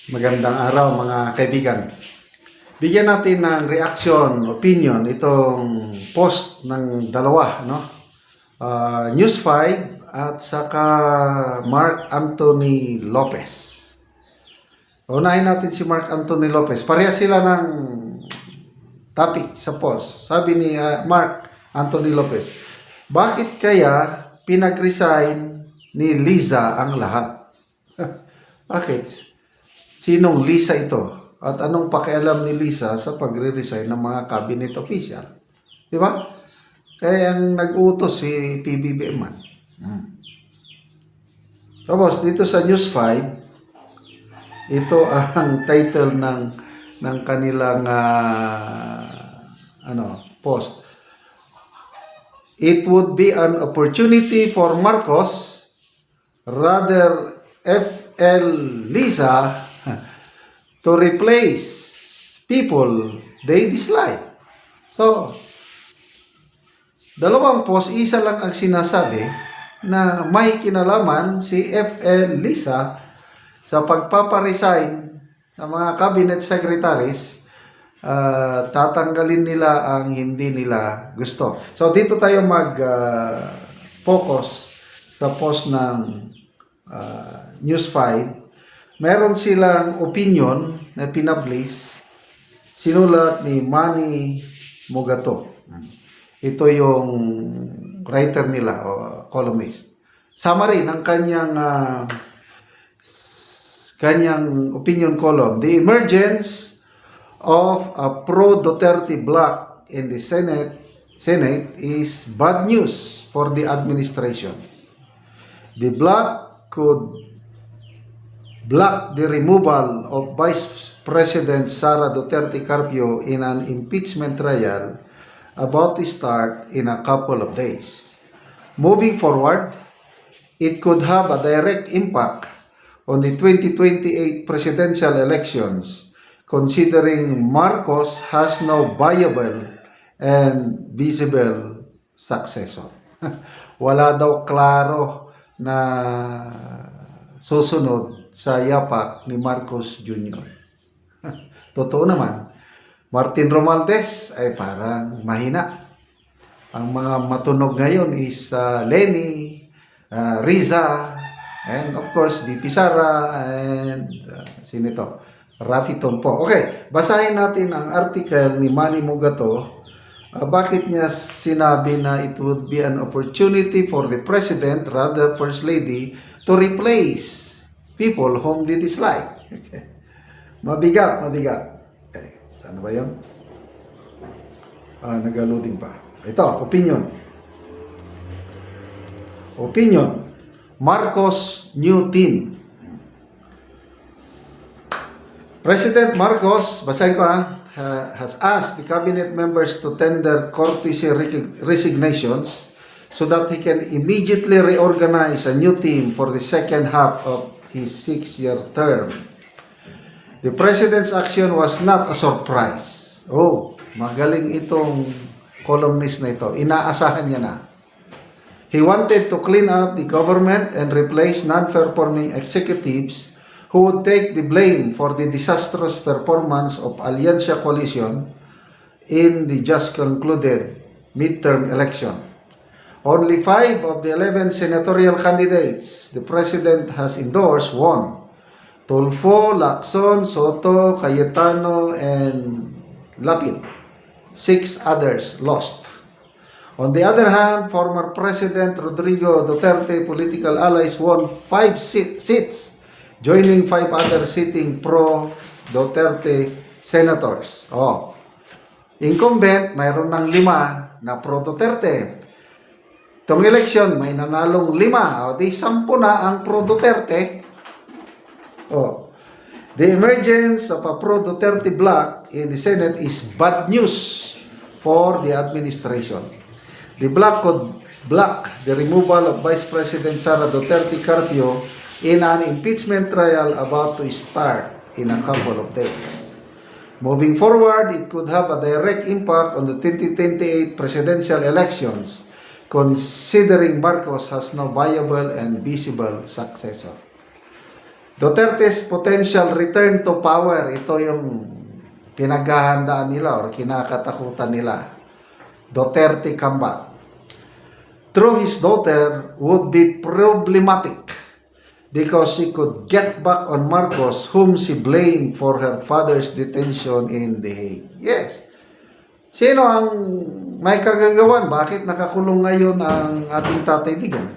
Magandang araw mga kaibigan. Bigyan natin ng reaction, opinion itong post ng dalawa, no? News 5 at saka Mark Anthony Lopez. Unahin natin si Mark Anthony Lopez. Pareha sila ng topic sa post. Sabi ni Mark Anthony Lopez, bakit kaya pinag-resign ni Liza ang lahat? Bakit? Sinong Lisa ito? At anong pakialam ni Lisa sa pagre-resign ng mga cabinet official? Di ba? Kaya ang nag-utos si PBBM man. Tapos dito sa News 5, ito ang title ng kanilang post. It would be an opportunity for Marcos, rather FL Lisa, to replace people they dislike. So, dalawang post, isa lang ang sinasabi na may kinalaman si FL Lisa sa pagpaparesign ng mga cabinet secretaries. Tatanggalin nila ang hindi nila gusto. So, dito tayo mag-focus sa post ng News 5. Meron silang opinion na pinablish, sinulat ni Manny Mugato. Ito yung writer nila o columnist. Summary ng kanyang opinion column. The emergence of a pro-Duterte bloc in the Senate is bad news for the administration. The bloc could block the removal of Vice President Sara Duterte Carpio in an impeachment trial about to start in a couple of days. Moving forward, it could have a direct impact on the 2028 presidential elections, considering Marcos has no viable and visible successor. Wala daw klaro na susunod sa yapak ni Marcos Jr. Totoo naman, Martin Romualdez ay parang mahina. Ang mga matunog ngayon is Leni, Riza, and of course, VP Sara, and sino ito? Rafi Tumpo. Okay, basahin natin ang article ni Manny Mugato. Bakit niya sinabi na it would be an opportunity for the President, rather First Lady, to replace people whom they dislike. Okay. Mabigat. Okay. Saan ba yun? Nag-loading pa. Ito, opinion. Marcos new team. President Marcos, basahin ko has asked the cabinet members to tender courtesy resignations so that he can immediately reorganize a new team for the second half of his 6-year term. The President's action was not a surprise. Oh, magaling itong columnist na ito. Inaasahan niya na. He wanted to clean up the government and replace non-performing executives who would take the blame for the disastrous performance of Alianza Coalition in the just concluded midterm election. Only 5 of the 11 senatorial candidates the President has endorsed won. Tulfo, Lacson, Soto, Cayetano, and Lapid. 6 others lost. On the other hand, former President Rodrigo Duterte political allies won 5 seats, joining 5 other sitting pro-Duterte senators. Incumbent, mayroon ng 5 na pro-Duterte. Itong election, may nanalong 5. Di 10 na ang pro-Duterte. The emergence of a pro-Duterte bloc in the Senate is bad news for the administration. The bloc could block the removal of Vice President Sara Duterte Carpio in an impeachment trial about to start in a couple of days. Moving forward, it could have a direct impact on the 2028 presidential elections, considering Marcos has no viable and visible successor. Duterte's potential return to power, ito yung pinaghahandaan nila or kinakatakutan nila. Duterte comeback through his daughter would be problematic because she could get back on Marcos, whom she blamed for her father's detention in The Hague. Yes. Sino ang may kagagawan? Bakit nakakulong ngayon ang ating Tatay Digong?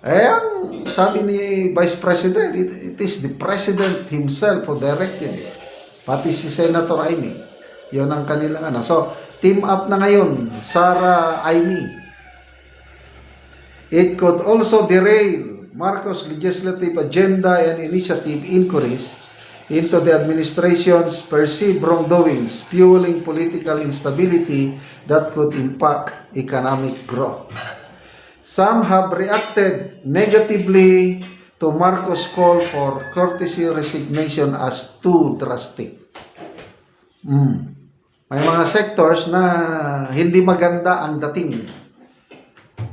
Ang sabi ni Vice President, it is the President himself who directed it. Pati si Senator Amy. Yun ang kanilang ano. So, team up na ngayon, Sara Amy. It could also derail Marcos' legislative agenda and initiative inquiries into the administration's perceived wrongdoings, fueling political instability that could impact economic growth. Some have reacted negatively to Marcos' call for courtesy resignation as too drastic. May mga sectors na hindi maganda ang dating.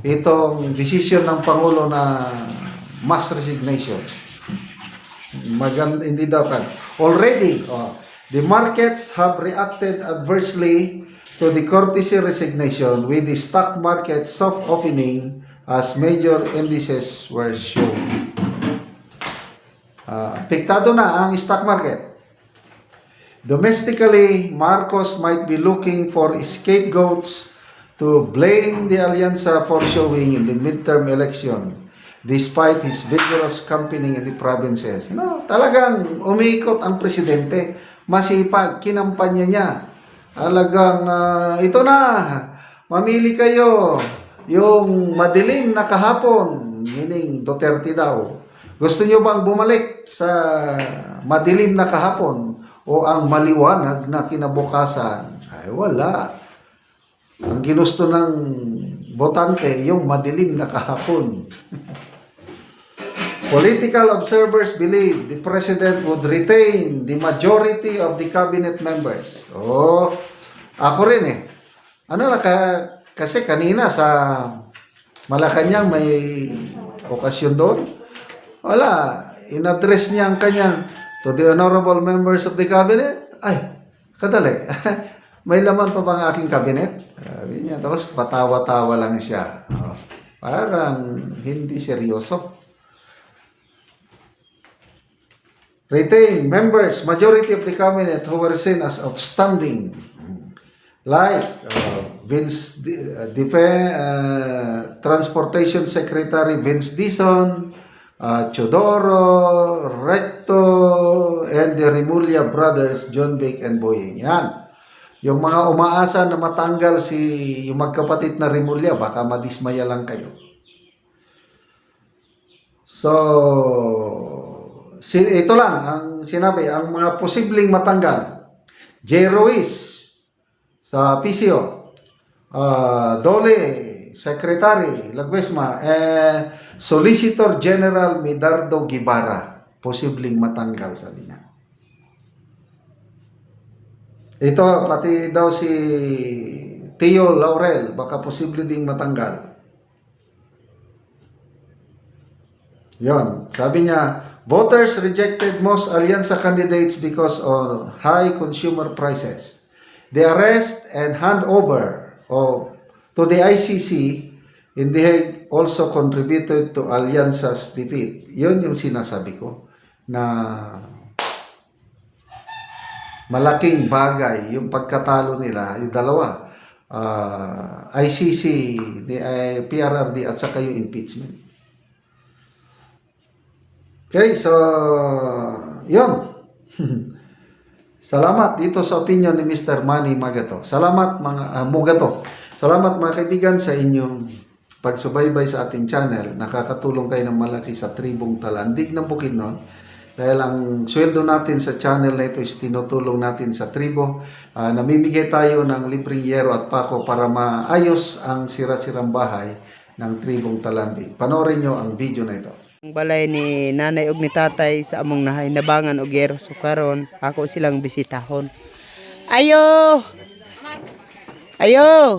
Itong decision ng Pangulo na mass resignation. Hindi dapat. Already, the markets have reacted adversely to the courtesy resignation with the stock market soft opening as major indices were shown. Apektado na ang stock market. Domestically, Marcos might be looking for scapegoats to blame the Alianza for showing in the midterm election despite his vigorous campaigning in the provinces. Talagang umiikot ang presidente. Masipag, kinampanya niya. Talagang, ito na, mamili kayo. Yung madilim na kahapon, meaning Duterte daw. Gusto niyo bang bumalik sa madilim na kahapon o ang maliwanag na kinabukasan? Ay, wala. Ang ginusto ng botante, yung madilim na kahapon. Political observers believe the president would retain the majority of the cabinet members. Ako rin eh. Kasi kanina sa Malacanang may okasyon doon. Wala. In-address niya ang kanyang to the honorable members of the cabinet. Ay, kadali. May laman pa bang aking cabinet? Sabi niya. Tapos patawa-tawa lang siya. Parang hindi seryoso. Retain members, majority of the cabinet who were seen as outstanding, like Transportation Secretary Vince Dizon, Chodoro, Recto, and the Remulla brothers, John Vic and Boying. Yan. Yung mga umaasa na matanggal yung magkapatid na Remulla, baka madismaya lang kayo. So, ito lang ang sinabi, ang mga posibleng matanggal. J. Ruiz sa PCO, Dole, Secretary Laguesma, Solicitor General Medardo Guibarra, posibleng matanggal, sabi niya. Ito, pati daw si Tio Laurel, baka posible ding matanggal. Yon, sabi niya, voters rejected most Alianza candidates because of high consumer prices. The arrest and handover to the ICC in The Hague also contributed to Alianza's defeat. Yun yung sinasabi ko na malaking bagay yung pagkatalo nila, yung dalawa, ICC, PRRD at saka yung impeachment. Okay, so, yun. Salamat dito sa opinion ni Mr. Manny Magato. Salamat mga Mugato. Salamat mga kaibigan sa inyong pagsubaybay sa ating channel. Nakakatulong kayo ng malaki sa Tribong Talandig ng Bukidnon. Dahil ang sweldo natin sa channel na ito is tinutulong natin sa tribo. Namimigay tayo ng libreng yero at pako para maayos ang sira-sirang bahay ng Tribong Talandig. Panoorin nyo ang video na ito. Ang balay ni nanay ug ni tatay sa among nabangan og yero, so karon ako silang bisitahon. Ayo! Ayo!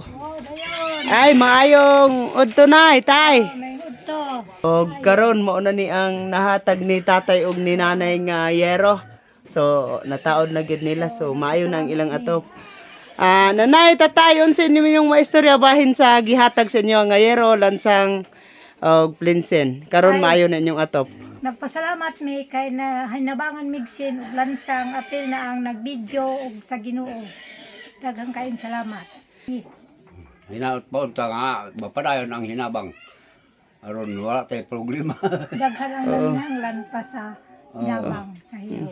Ay, maayong udto na, tay. dito. Og karon mo na ni ang nahatag ni tatay ug ni nanay nga yero. So nataod na gid nila, so maayo na ang ilang atop. Nanay, tatayon sa inyo yung maistorya bahin sa gihatag sa inyo nga yero, lansang og plinsen. Karon maayo na inyong atop. Nagpasalamat mi kay na hinabangan migsin ug lansang apil na ang nagbidyo ug sa Ginoo. Daghang kaayong salamat. Hinaot pa unta nga, mapadayon ang hinabang. Aron wala tayo problema. Daghan ang nanginahanglan pa sa yabang sa hiyo.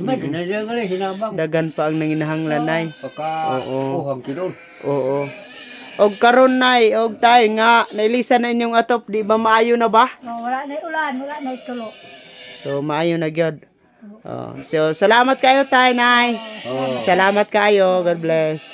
Mas sinadya nga rin, hinabang. Dagan pa ang nanginahanglan nay. Pagka uhang kinol. Oo. Og karon nay, og tayo nga nailisan na inyong atop, di ba maayo na ba? Wala na ulan, wala na tulo. So maayo na gyud. So salamat kayo tay nay. Salamat kayo. God bless.